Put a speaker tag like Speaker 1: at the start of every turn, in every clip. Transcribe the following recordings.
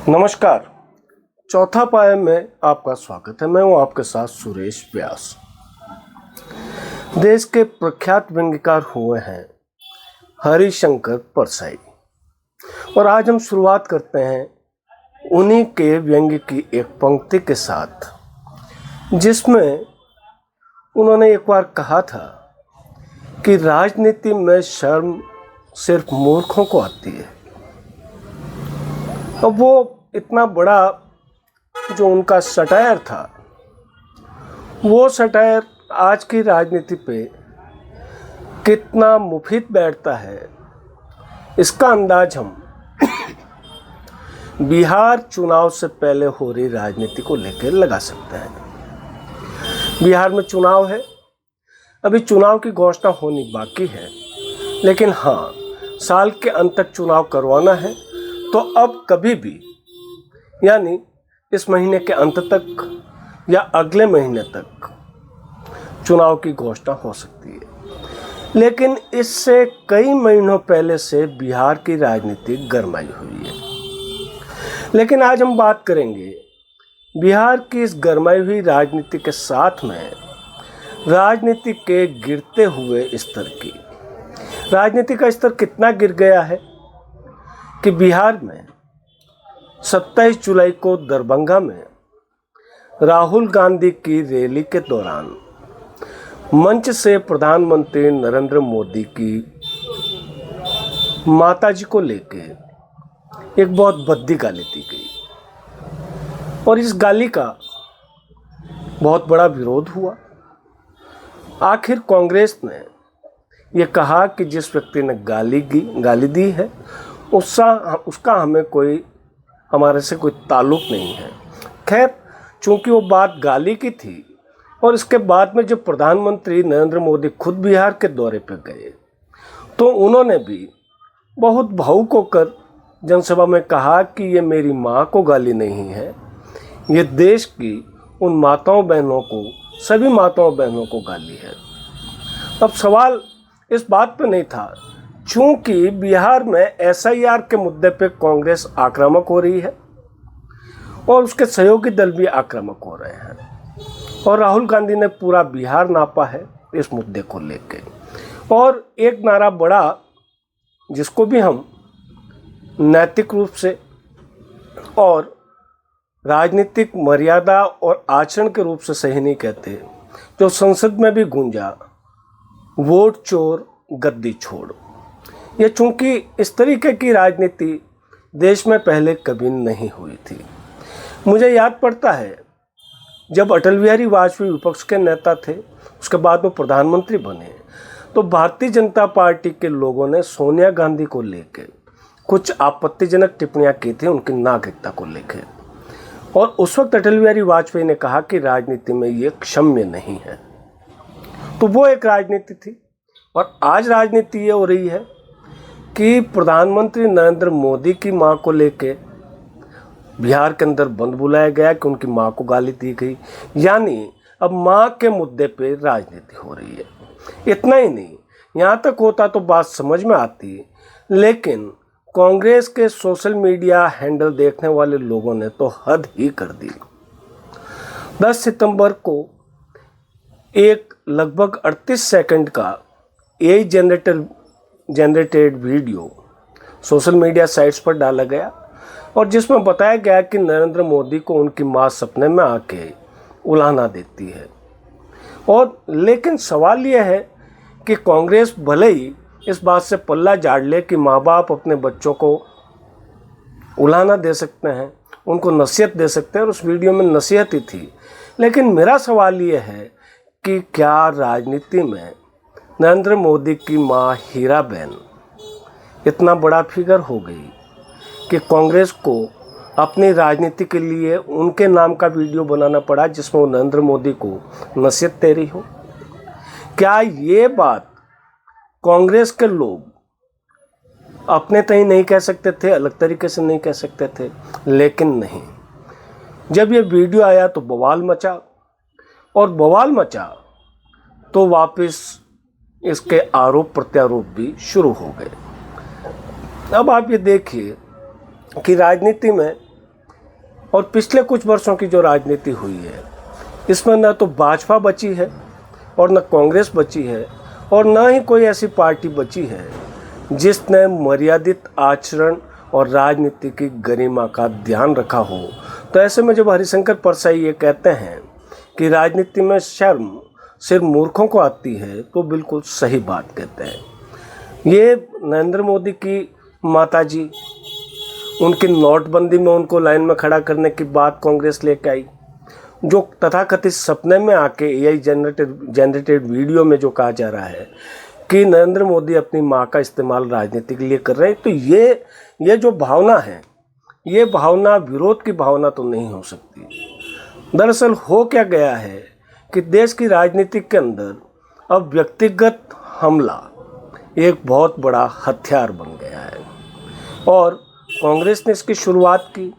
Speaker 1: नमस्कार। चौथा पाया में आपका स्वागत है। मैं हूं आपके साथ सुरेश व्यास। देश के प्रख्यात व्यंग्यकार हुए हैं हरिशंकर परसाई, और आज हम शुरुआत करते हैं उन्हीं के व्यंग्य की एक पंक्ति के साथ, जिसमें उन्होंने एक बार कहा था कि राजनीति में शर्म सिर्फ मूर्खों को आती है। अब वो इतना बड़ा जो उनका सटायर था, वो सटायर आज की राजनीति पे कितना मुफीद बैठता है, इसका अंदाज हम बिहार चुनाव से पहले हो रही राजनीति को लेकर लगा सकते हैं। बिहार में चुनाव है, अभी चुनाव की घोषणा होनी बाकी है, लेकिन हाँ, साल के अंत तक चुनाव करवाना है। तो अब कभी भी, यानी इस महीने के अंत तक या अगले महीने तक चुनाव की घोषणा हो सकती है। लेकिन इससे कई महीनों पहले से बिहार की राजनीति गरमाई हुई है। लेकिन आज हम बात करेंगे बिहार की इस गरमाई हुई राजनीति के साथ में राजनीति के गिरते हुए स्तर की। राजनीति का स्तर कितना गिर गया है कि बिहार में 27 जुलाई को दरभंगा में राहुल गांधी की रैली के दौरान मंच से प्रधानमंत्री नरेंद्र मोदी की माताजी को लेके एक बहुत भद्दी गाली दी गई, और इस गाली का बहुत बड़ा विरोध हुआ। आखिर कांग्रेस ने यह कहा कि जिस व्यक्ति ने गाली दी है उसका हमारे से कोई ताल्लुक नहीं है। खैर, चूंकि वो बात गाली की थी, और इसके बाद में जब प्रधानमंत्री नरेंद्र मोदी खुद बिहार के दौरे पर गए, तो उन्होंने भी बहुत भावुक होकर जनसभा में कहा कि ये मेरी माँ को गाली नहीं है, ये देश की उन माताओं बहनों को, सभी माताओं बहनों को गाली है। अब सवाल इस बात पे नहीं था, चूंकि बिहार में एसआईआर के मुद्दे पे कांग्रेस आक्रामक हो रही है और उसके सहयोगी दल भी आक्रामक हो रहे हैं, और राहुल गांधी ने पूरा बिहार नापा है इस मुद्दे को लेकर। और एक नारा बड़ा, जिसको भी हम नैतिक रूप से और राजनीतिक मर्यादा और आचरण के रूप से सही नहीं कहते, जो संसद में भी गूंजा, वोट चोर गद्दी छोड़। ये चूंकि इस तरीके की राजनीति देश में पहले कभी नहीं हुई थी। मुझे याद पड़ता है जब अटल बिहारी वाजपेयी विपक्ष के नेता थे, उसके बाद वो प्रधानमंत्री बने, तो भारतीय जनता पार्टी के लोगों ने सोनिया गांधी को लेकर कुछ आपत्तिजनक टिप्पणियां की थी उनकी नागरिकता को लेकर, और उस वक्त अटल बिहारी वाजपेयी ने कहा कि राजनीति में ये क्षम्य नहीं है। तो वो एक राजनीति थी, और आज राजनीति ये हो रही है कि प्रधानमंत्री नरेंद्र मोदी की मां को लेके बिहार के अंदर बंद बुलाया गया कि उनकी मां को गाली दी गई, यानी अब मां के मुद्दे पे राजनीति हो रही है। इतना ही नहीं, यहां तक होता तो बात समझ में आती, लेकिन कांग्रेस के सोशल मीडिया हैंडल देखने वाले लोगों ने तो हद ही कर दी। 10 सितंबर को एक लगभग 38 सेकंड का AI generated video social media sites पर डाला गया, और जिसमें बताया गया कि नरेंद्र मोदी को उनकी मां सपने में आके उलाहना देती है। और लेकिन सवाल यह है कि कांग्रेस भले ही इस बात से पल्ला झाड़ ले कि माँ बाप अपने बच्चों को उलाहना दे सकते हैं, उनको नसीहत दे सकते हैं, और उस वीडियो में नसीहत ही थी। लेकिन मेरा सवाल ये है कि क्या राजनीति में नरेंद्र मोदी की मां हीराबेन इतना बड़ा फिगर हो गई कि कांग्रेस को अपनी राजनीति के लिए उनके नाम का वीडियो बनाना पड़ा जिसमें वो नरेंद्र मोदी को नसीहत दे रही हो? क्या ये बात कांग्रेस के लोग अपने तय नहीं कह सकते थे, अलग तरीके से नहीं कह सकते थे? लेकिन नहीं, जब ये वीडियो आया तो बवाल मचा, और बवाल मचा तो वापस इसके आरोप प्रत्यारोप भी शुरू हो गए। अब आप ये देखिए कि राजनीति में और पिछले कुछ वर्षों की जो राजनीति हुई है, इसमें न तो भाजपा बची है और न कांग्रेस बची है और न ही कोई ऐसी पार्टी बची है जिसने मर्यादित आचरण और राजनीति की गरिमा का ध्यान रखा हो। तो ऐसे में जब हरिशंकर परसाई ये कहते हैं कि राजनीति में शर्म सिर्फ मूर्खों को आती है, तो बिल्कुल सही बात कहते हैं। ये नरेंद्र मोदी की माताजी, उनकी नोटबंदी में उनको लाइन में खड़ा करने की बात कांग्रेस लेके आई, जो तथाकथित सपने में आके एआई जनरेटेड वीडियो में जो कहा जा रहा है कि नरेंद्र मोदी अपनी मां का इस्तेमाल राजनीति के लिए कर रहे हैं। तो ये जो भावना है, ये भावना विरोध की भावना तो नहीं हो सकती। दरअसल हो क्या गया है कि देश की राजनीति के अंदर अब व्यक्तिगत हमला एक बहुत बड़ा हथियार बन गया है और कांग्रेस ने इसकी शुरुआत की,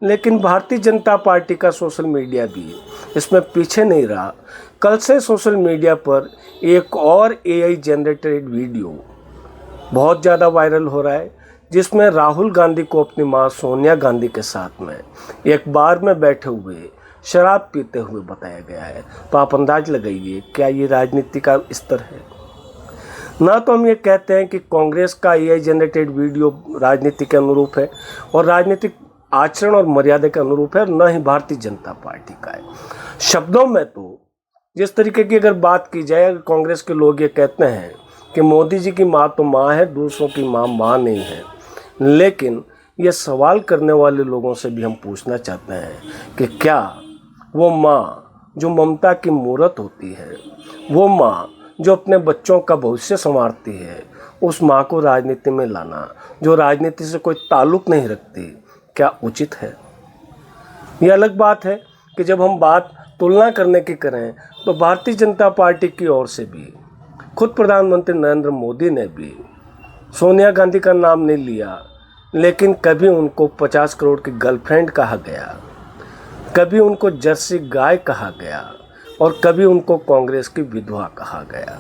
Speaker 1: लेकिन भारतीय जनता पार्टी का सोशल मीडिया भी इसमें पीछे नहीं रहा। कल से सोशल मीडिया पर एक और एआई जनरेटेड वीडियो बहुत ज़्यादा वायरल हो रहा है, जिसमें राहुल गांधी को अपनी मां सोनिया गांधी के साथ में एक बार में बैठे हुए शराब पीते हुए बताया गया है। तो आप अंदाज लगाइए, क्या ये राजनीति का स्तर है? ना तो हम ये कहते हैं कि कांग्रेस का एआई जनरेटेड वीडियो राजनीति के अनुरूप है और राजनीतिक आचरण और मर्यादा के अनुरूप है, न ही भारतीय जनता पार्टी का है। शब्दों में तो जिस तरीके की अगर बात की जाए, कांग्रेस के लोग ये कहते हैं कि मोदी जी की माँ तो माँ है, दूसरों की माँ नहीं है। लेकिन ये सवाल करने वाले लोगों से भी हम पूछना चाहते हैं कि क्या वो माँ जो ममता की मूरत होती है, वो माँ जो अपने बच्चों का भविष्य संवारती है, उस माँ को राजनीति में लाना जो राजनीति से कोई ताल्लुक़ नहीं रखती, क्या उचित है? ये अलग बात है कि जब हम बात तुलना करने की करें तो भारतीय जनता पार्टी की ओर से भी खुद प्रधानमंत्री नरेंद्र मोदी ने भी सोनिया गांधी का नाम नहीं लिया, लेकिन कभी उनको 50 करोड़ की गर्लफ्रेंड कहा गया, कभी उनको जर्सी गाय कहा गया और कभी उनको कांग्रेस की विधवा कहा गया।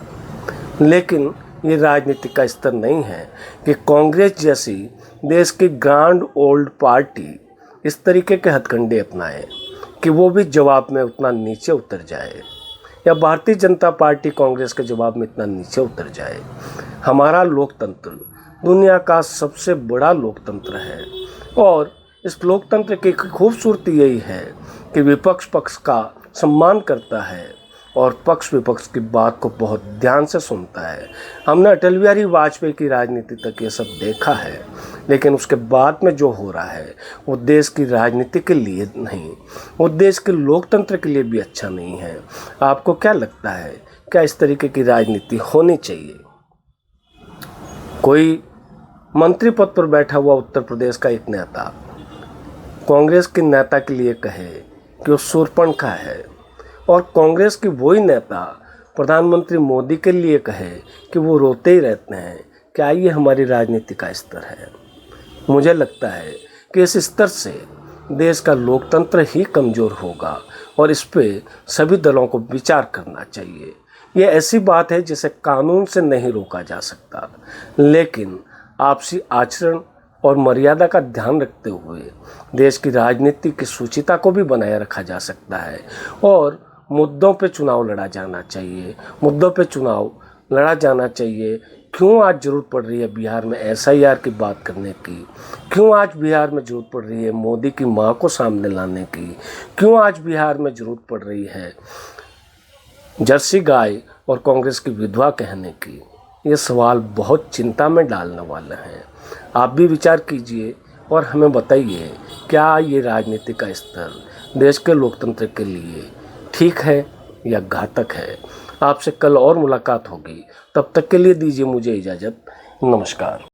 Speaker 1: लेकिन ये राजनीति का स्तर नहीं है कि कांग्रेस जैसी देश की ग्रांड ओल्ड पार्टी इस तरीके के हथकंडे अपनाए कि वो भी जवाब में उतना नीचे उतर जाए, या भारतीय जनता पार्टी कांग्रेस के जवाब में इतना नीचे उतर जाए। हमारा लोकतंत्र दुनिया का सबसे बड़ा लोकतंत्र है और इस लोकतंत्र की खूबसूरती यही है कि विपक्ष पक्ष का सम्मान करता है और पक्ष विपक्ष की बात को बहुत ध्यान से सुनता है। हमने अटल बिहारी वाजपेयी की राजनीति तक ये सब देखा है, लेकिन उसके बाद में जो हो रहा है वो देश की राजनीति के लिए नहीं, वो देश के लोकतंत्र के लिए भी अच्छा नहीं है। आपको क्या लगता है, क्या इस तरीके की राजनीति होनी चाहिए? कोई मंत्री पद पर बैठा हुआ उत्तर प्रदेश का एक नेता कांग्रेस के नेता के लिए कहे कि वो शूर्पणखा है, और कांग्रेस की वही नेता प्रधानमंत्री मोदी के लिए कहे कि वो रोते ही रहते हैं, क्या ये हमारी राजनीति का स्तर है? मुझे लगता है कि इस स्तर से देश का लोकतंत्र ही कमज़ोर होगा और इस पे सभी दलों को विचार करना चाहिए। ये ऐसी बात है जिसे कानून से नहीं रोका जा सकता, लेकिन आपसी आचरण और मर्यादा का ध्यान रखते हुए देश की राजनीति की शुचिता को भी बनाए रखा जा सकता है और मुद्दों पे चुनाव लड़ा जाना चाहिए, मुद्दों पे चुनाव लड़ा जाना चाहिए। क्यों आज ज़रूरत पड़ रही है बिहार में एसआईआर की बात करने की? क्यों आज बिहार में ज़रूरत पड़ रही है मोदी की मां को सामने लाने की? क्यों आज बिहार में ज़रूरत पड़ रही है जर्सी गाय और कांग्रेस की विधवा कहने की? ये सवाल बहुत चिंता में डालने वाले हैं। आप भी विचार कीजिए और हमें बताइए, क्या ये राजनीति का स्तर देश के लोकतंत्र के लिए ठीक है या घातक है? आपसे कल और मुलाकात होगी, तब तक के लिए दीजिए मुझे इजाज़त। नमस्कार।